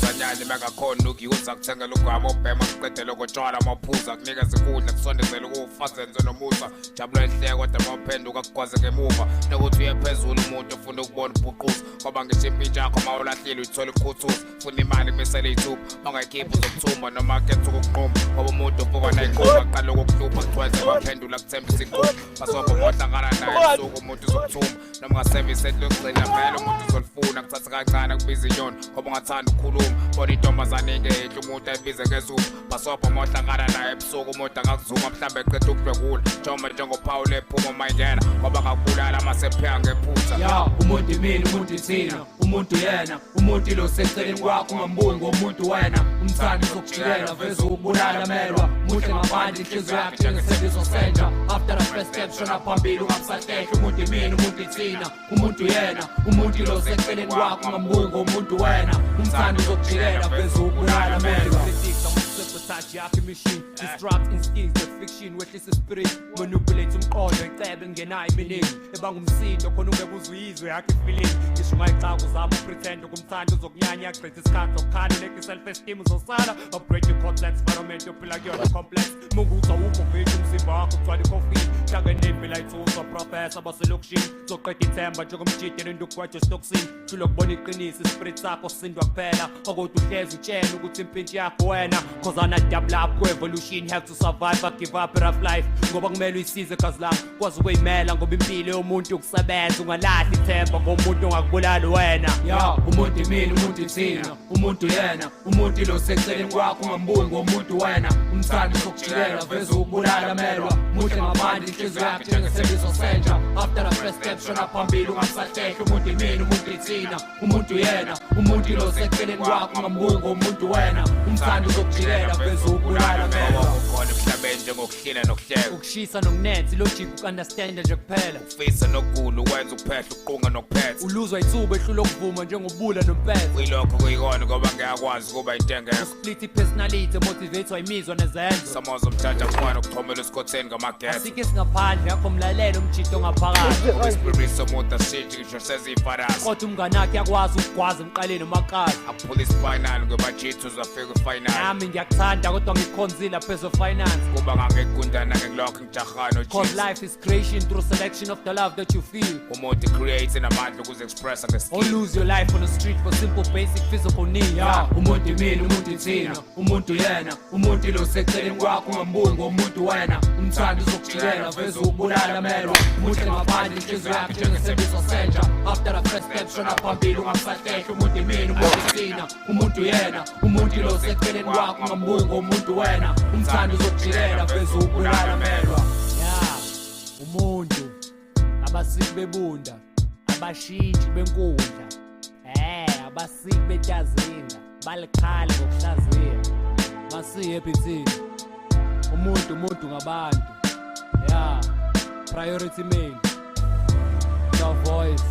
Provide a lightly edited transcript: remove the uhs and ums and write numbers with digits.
uzanyanye bengakhona ukuyuza kuthengela ugama ubhema kuqedela ukutshwala amaphuza kunikeza ukudla kusondezela ukufazenze nomusa jabula enhleko kodwa mawuphenduka kugwaze ngemuva nokuthi uye phezulu umuntu ofuna ukubona ubhuquza ngoba ngisho impintsha yakho mawulahlile uyithola ikhuthuza funa imali misele iy'thupha mangayikhiphi uzokuthumba noma akhetha ukukunquma ngoba umuntu ovuka nayiquma aqala ukukuhlupha kuthweze baphendula kuthembisa inkqubo basobho mohlangana naye ebusuku umuntu uzokuthumba noma ungasevisi ethi lokugcina vele umuntu uzolifuna kuthatha kancane kubiza inyoni ngoba ungathanda ukukhuluma bona intombazane ingehla umuntu ayibize ngezupha basobho mohlangana naye ebusuku umuntu angakuzuma mhlawumbe eqeda ukudlwegula njoma njengophawu lephuma mayingena ngoba ngakubulala amasepheka ngephutha ya umuntu imini umuntu ithina umuntu yena umuntu lo seceleni kwakho ungambuki ngomuntu wena umthandi uzokujikela veze ukubulala melwa muhle ngaphandle inhliziyo yakhe njengesendiso sentsha after the first step shona phambili ungabusahlehla umuntu imini umuntu ithina umuntu yena umuntu lo seceleni kwakho ungambuki ngomuntu wena umthandi uzokujikela veze ukubulala melwa sabotage yakhe machine distract instincts the fiction wehlisa spirit manipulate umqondo icebe ngenayo iminingi ebanga umsindo khona ungebuza uyizwe yakhe feeling ngisho mayixaka uzama upretend ukumthanda uzokunyanya yagcitha isikhathi sokukhala uleke self esteem uzosala upgrade your complex environment yophila kuyona complex munguza ukho vetshe umzimba wakho kugcwala icoffee hlanganeni belayithuza professor baselokishini zoqeda ithemba njengomjidi nendukwethu stocksin thula ukubona iqiniso ispirit sakho sindwa kuphela okodwa uhlezi utshela ukuthi impintshi yakho wena cause ana double up ku-evolution have to survive I give up rough life ngoba kumele uyisize cause lami kwazi ukuyimela ngoba impilo yomuntu ukusebenza ungalahli ithemba ngomuntu ongakubulali wena ya umuntu imini umuntu ithina umuntu yena umuntu lo seceleni kwakho ungambuki ngomuntu wena umthandi uzokujikela veze ukubulala melwa muhle ngaphandle inhliziyo yakhe njengesendiso sentsha after the first step shona phambili ungabusahlehla umuntu imini umuntu ithina umuntu yena umuntu lo seceleni kwakho ungambuki ngomuntu wena umthandi uzokujikela veze ukubulala melwa ukhona emhlabeni njengokuhlila nokuhleka ukushisa nokunetha ilogic uku-understanda nje kuphela ufisa nokugula ukwenza ukuphehla uqunga nokuphetha uluzwa ithuba ehlula ukuvuma njengobula nompetha kuyilokho kuyikona ngoba ngiyakwazi ukuba intengeko split i-personality motivathwa imizwa nezenzo samoza umthatha mfana ukuthomela esikhotheni ngamagetha asike singaphandle yakho mlalelo umjito ngaphakathi ispirit somuntu asithi ngisho seziyifarazi kodwa umngane wakhe yakwazi ukugwaza emqaleni umakhazi akuphula isifinali ngobajithi uzafika ifinali nami ngiyakuthanda kodwa ngikhonzile phezu finance kuba ngangekugundana ngekulokho ngijahano cause life is creation through selection of the love that you feel umuntu creates namandla ukuzi-expressa or ngeskill lose your life on the street for simple basic physical need ya umuntu imini umuntu ithina umuntu yena umuntu lo seceleni kwakho ungambuki ngomuntu wena umthandi uzokujikela veze ukubulala melwa muhle ngaphandle inhliziyo yakhe njengesendiso sentsha after the first step shona phambili ungabusahlehla umuntu imini umuntu ithina umuntu yena umuntu lo seceleni kwakho ungambuki ngomuntu wena umthandi uzokujikela veze ukubulala melwa ya umuntu abasiki bebunda abashintshi benkundla abasiki betazinga balikhala ngokuhlaziya masiye ebhithini umuntu ngabantu ya priority main no voice